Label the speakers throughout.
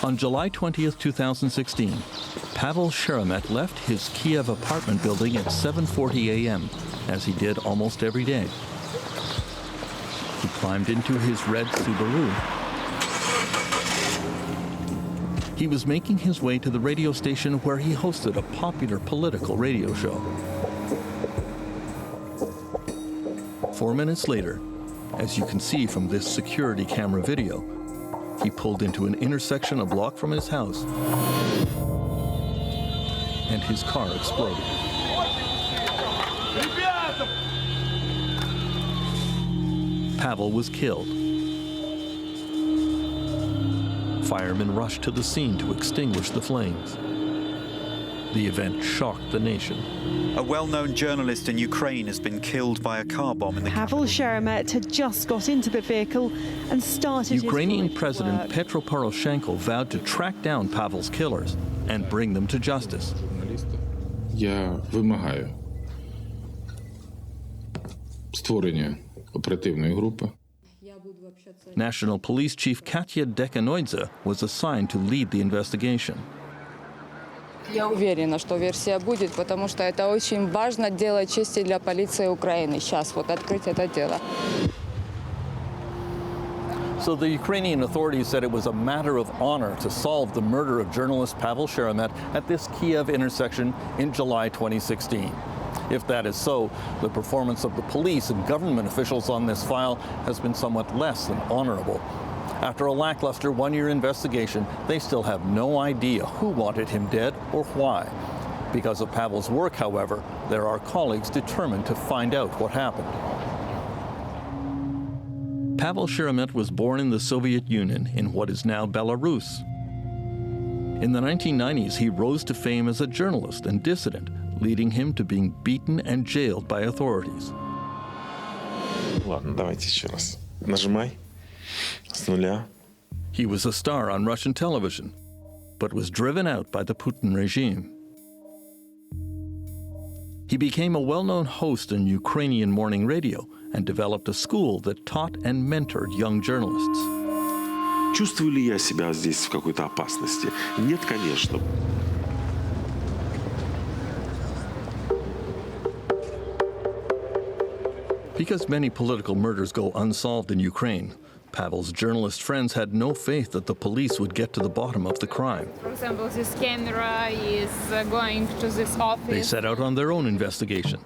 Speaker 1: On July 20th, 2016, Pavel Sheremet left his Kyiv apartment building at 7:40 a.m., as he did almost every day. He climbed into his red Subaru. He was making his way to the radio station where he hosted a popular political radio show. 4 minutes later, as you can see from this security camera video, he pulled into an intersection a block from his house, and his car exploded. Pavel was killed. Firemen rushed to the scene to extinguish the flames. The event shocked the nation.
Speaker 2: A well-known journalist in Ukraine has been killed by a car bomb in the
Speaker 3: Pavel Sheremet had just got into the vehicle and started
Speaker 1: Ukrainian
Speaker 3: his
Speaker 1: President
Speaker 3: work.
Speaker 1: Petro Poroshenko vowed to track down Pavel's killers and bring them to justice.
Speaker 4: Я вимагаю створення оперативної групи.
Speaker 1: National Police Chief Katya Dekanoidze was assigned to lead the investigation.
Speaker 5: Я уверена, что версия будет, потому что это очень важно дело чести для полиции Украины. Сейчас вот открыть это дело.
Speaker 1: So the Ukrainian authorities said it was a matter of honor to solve the murder of journalist Pavel Sheremet at this Kyiv intersection in July 2016. If that is so, the performance of the police and government officials on this file has been somewhat less than honorable. After a lackluster one-year investigation, they still have no idea who wanted him dead or why. Because of Pavel's work, however, there are colleagues determined to find out what happened. Pavel Sheremet was born in the Soviet Union in what is now Belarus. In the 1990s, he rose to fame as a journalist and dissident, leading him to being beaten and jailed by authorities.
Speaker 6: Ладно, давайте еще раз. Нажимай. С нуля.
Speaker 1: He was a star on Russian television, but was driven out by the Putin regime. He became a well-known host on Ukrainian morning radio and developed a school that taught and mentored young journalists.
Speaker 6: Чувствую ли я себя здесь в какой-то опасности? Нет, конечно.
Speaker 1: Because many political murders go unsolved in Ukraine, Pavel's journalist friends had no faith that the police would get to the bottom of the crime.
Speaker 7: For example, this camera is going to this office.
Speaker 1: They set out on their own investigation,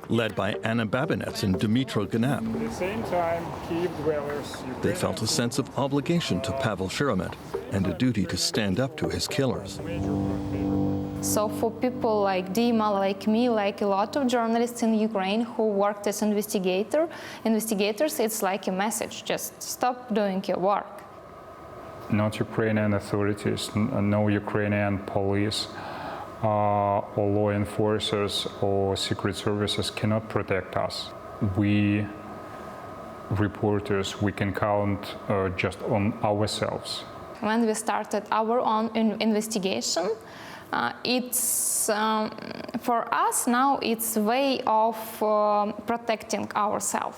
Speaker 1: led by Anna Babinets and Dmitro Ganap.
Speaker 8: At the same time, Kyiv dwellers...
Speaker 1: They felt a sense of obligation to Pavel Sheremet and a duty to stand up to his killers.
Speaker 9: So for people like Dima, like me, like a lot of journalists in Ukraine who worked as investigators, it's like a message, just stop doing your work.
Speaker 8: Not Ukrainian authorities, no Ukrainian police or law enforcers or secret services cannot protect us. We reporters, we can count just on ourselves.
Speaker 9: When we started our own investigation, it's for us now it's a way of protecting ourselves.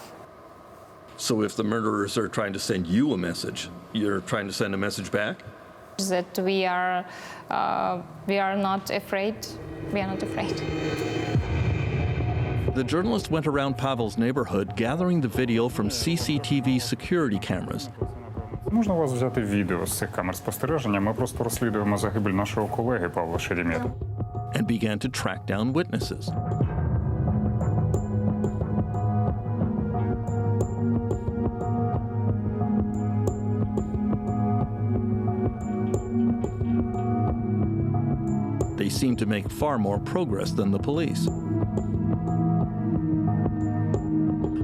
Speaker 1: So if the murderers are trying to send you a message, you're trying to send a message back?
Speaker 9: That we are not afraid. We are not afraid.
Speaker 1: The journalist went around Pavel's neighborhood gathering the video from CCTV security cameras.
Speaker 8: Можна у вас взяти відео з цих камер спостереження? Ми просто розслідуємо загибель нашого колеги Павла Шеремета.
Speaker 1: And began to track down witnesses. They seemed to make far more progress than the police.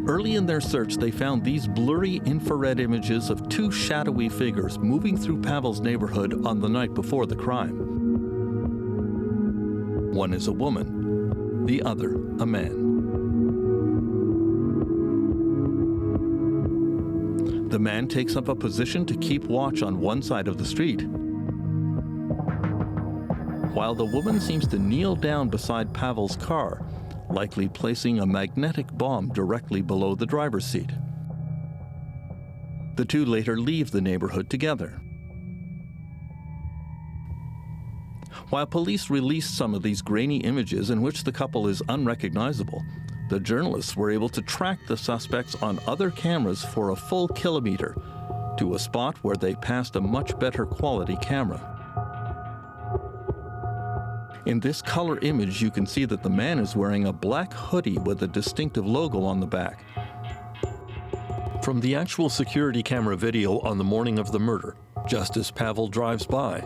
Speaker 1: Early in their search, they found these blurry infrared images of two shadowy figures moving through Pavel's neighborhood on the night before the crime. One is a woman, the other a man. The man takes up a position to keep watch on one side of the street, while the woman seems to kneel down beside Pavel's car, likely placing a magnetic bomb directly below the driver's seat. The two later leave the neighborhood together. While police released some of these grainy images in which the couple is unrecognizable, the journalists were able to track the suspects on other cameras for a full kilometer to a spot where they passed a much better quality camera. In this color image, you can see that the man is wearing a black hoodie with a distinctive logo on the back. From the actual security camera video on the morning of the murder, just as Pavel drives by,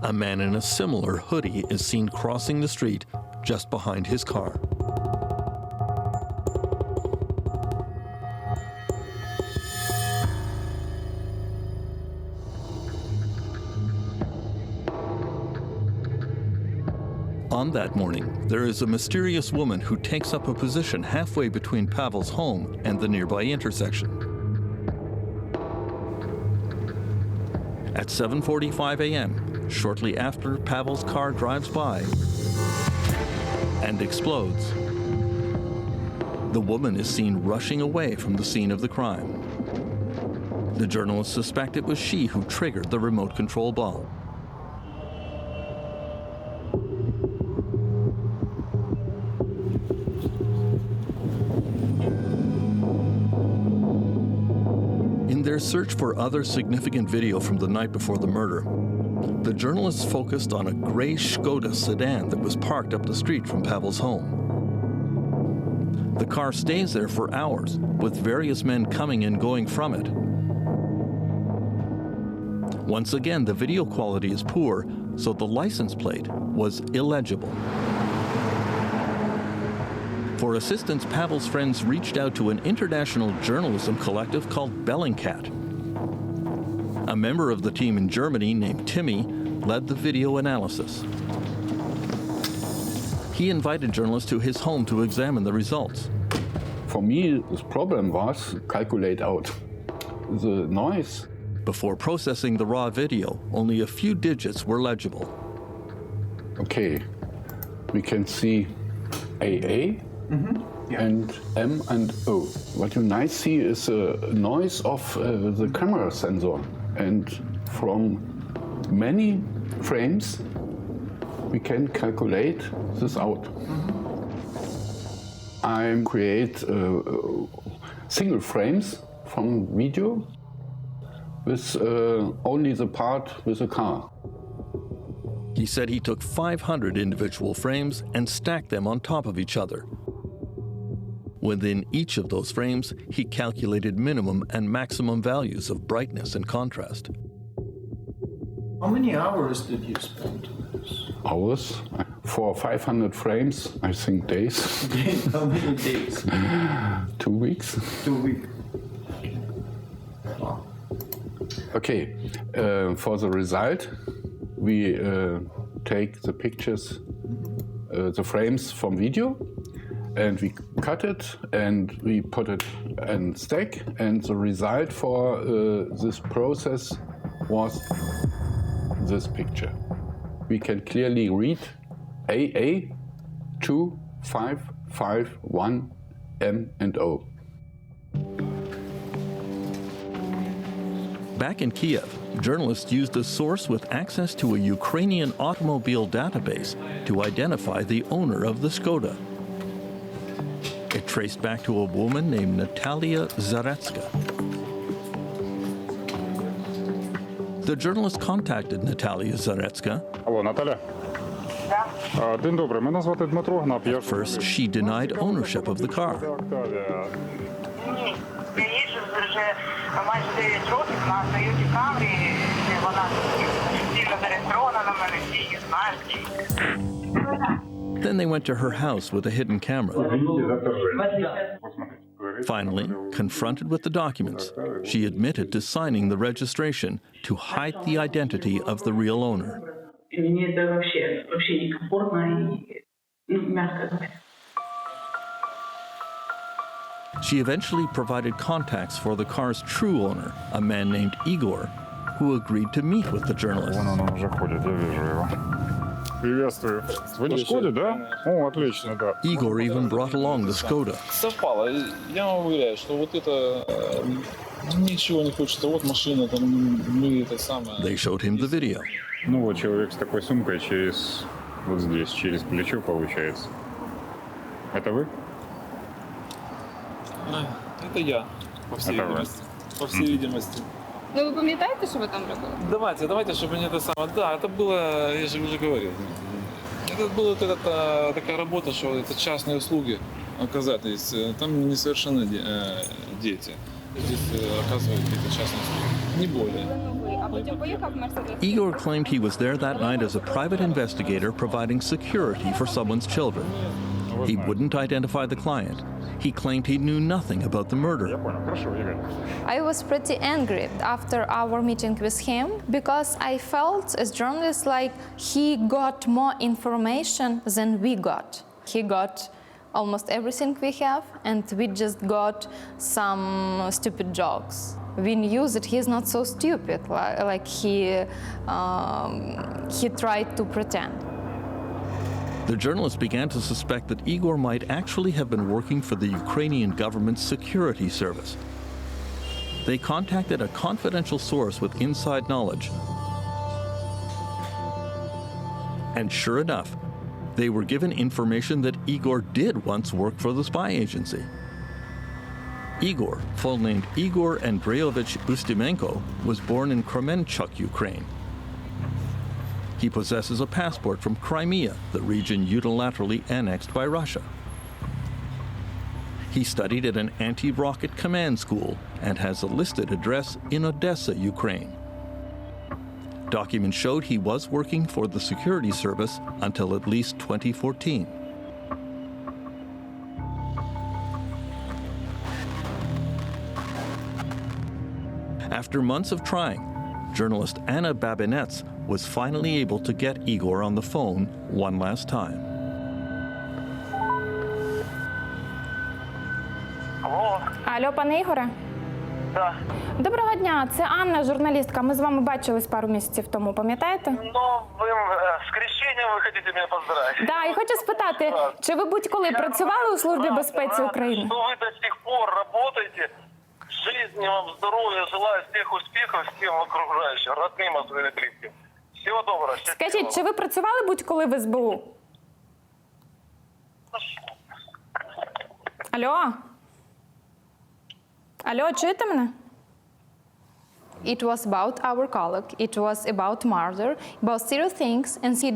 Speaker 1: a man in a similar hoodie is seen crossing the street just behind his car. On that morning, there is a mysterious woman who takes up a position halfway between Pavel's home and the nearby intersection. At 7:45 a.m., shortly after Pavel's car drives by and explodes, the woman is seen rushing away from the scene of the crime. The journalists suspect it was she who triggered the remote control bomb. In their search for other significant video from the night before the murder, the journalists focused on a gray Skoda sedan that was parked up the street from Pavel's home. The car stays there for hours, with various men coming and going from it. Once again, the video quality is poor, so the license plate was illegible. For assistance, Pavel's friends reached out to an international journalism collective called Bellingcat. A member of the team in Germany named Timmy led the video analysis. He invited journalists to his home to examine the results.
Speaker 10: For me, the problem was calculate out the noise.
Speaker 1: Before processing the raw video, only a few digits were legible.
Speaker 10: Okay, we can see AA. And M and O. What you now see is a noise of the camera sensor. And from many frames, we can calculate this out. I create single frames from video with only the part with the car.
Speaker 1: He said he took 500 individual frames and stacked them on top of each other. Within each of those frames, he calculated minimum and maximum values of brightness and contrast.
Speaker 11: How many hours did you spend on this?
Speaker 10: Hours? For 500 frames, I think days.
Speaker 11: How many days?
Speaker 10: 2 weeks.
Speaker 11: 2 weeks. Wow.
Speaker 10: Okay, for the result, we take the pictures, the frames from video, and we cut it and we put it in stack, and the result for this process was this picture. We can clearly read AA 2551 M and O.
Speaker 1: Back in Kyiv, journalists used a source with access to a Ukrainian automobile database to identify the owner of the Skoda. It traced back to a woman named Natalia Zaretska. The journalist contacted Natalia Zaretska.
Speaker 8: Алло, Наталя? День добрий, мене звати Дмитро Гнап.
Speaker 1: At first, she denied ownership of the car.
Speaker 12: Я їжджу вже майже 9 років на Toyota Camry, вона офіційно зареєстрована на мене, всі її знають.
Speaker 1: Then they went to her house with a hidden camera. Finally, confronted with the documents, she admitted to signing the registration to hide the identity of the real owner.
Speaker 12: Мені це вообще некомфортно і мягко говоря.
Speaker 1: She eventually provided contacts for the car's true owner, a man named Igor, who agreed to meet with the journalist.
Speaker 8: Вон он уже ходит, я вижу его. Приветствую. Вы на Шкоде, да? О, отлично, да.
Speaker 1: Igor even brought along the Skoda.
Speaker 13: Совпало. Я вам уверяю, что вот это ничего не хочется. Вот машина, там мы это самое.
Speaker 1: They showed him the video.
Speaker 8: Ну вот человек с такой сумкой вот здесь, через плечо получается. Это вы?
Speaker 13: Это я, по всей видимости. По всей видимости.
Speaker 7: Ну ви пам'ятаєте, що ви там робили?
Speaker 13: Давайте, чтобы не это самое. Да, это было, я же уже говорил. Это была такая работа, что это частные услуги оказать. То есть, там несовершенные дети. Здесь оказывают какие-то частные услуги. Не более.
Speaker 7: А потім поїхав Мерседес.
Speaker 1: Igor claimed he was there that night as a private investigator providing security for someone's children. He wouldn't identify the client. He claimed he knew nothing about the murder.
Speaker 9: I was pretty angry after our meeting with him because I felt as journalists like he got more information than we got. He got almost everything we have, and we just got some stupid jokes. We knew that he's not so stupid, like he tried to pretend.
Speaker 1: The journalists began to suspect that Igor might actually have been working for the Ukrainian government's security service. They contacted a confidential source with inside knowledge. And sure enough, they were given information that Igor did once work for the spy agency. Igor, full named Igor Andreyevich Ustimenko, was born in Kremenchuk, Ukraine. He possesses a passport from Crimea, the region unilaterally annexed by Russia. He studied at an anti-rocket command school and has a listed address in Odessa, Ukraine. Documents showed he was working for the security service until at least 2014. After months of trying, journalist Anna Babinets was finally able to get Igor on the phone one last time.
Speaker 14: Алло, пане Ігоре?
Speaker 12: Так.
Speaker 14: Доброго дня, це Анна, журналістка. Ми з вами бачились пару місяців тому, пам'ятаєте?
Speaker 12: Ну, ви з хрещенням ви хочете мене поздравити.
Speaker 14: Так, і хочу спитати, чи ви будь-коли працювали у Службі безпеці України?
Speaker 12: Что вы до сих пор работаете. Жизни вам, здоровья, желаю всех успехов всем окружающим, родным особенно близким. Всего доброго.
Speaker 14: Скажіть, чи ви працювали будь-коли в СБУ? Алло? Алло, чуєте мене?
Speaker 9: It was about our colleague. It was about murder, about serious things, and he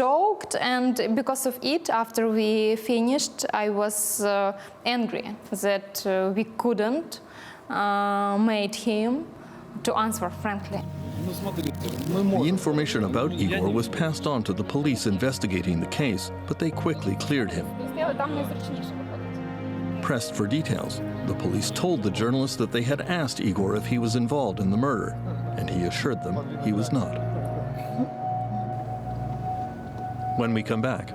Speaker 9: joked, and because of it, after we finished, I was angry that we couldn't made him to answer frankly.
Speaker 1: The information about Igor was passed on to the police investigating the case, but they quickly cleared him. Pressed for details, the police told the journalists that they had asked Igor if he was involved in the murder, and he assured them he was not. When we come back,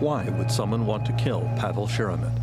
Speaker 1: why would someone want to kill Pavel Sheremet?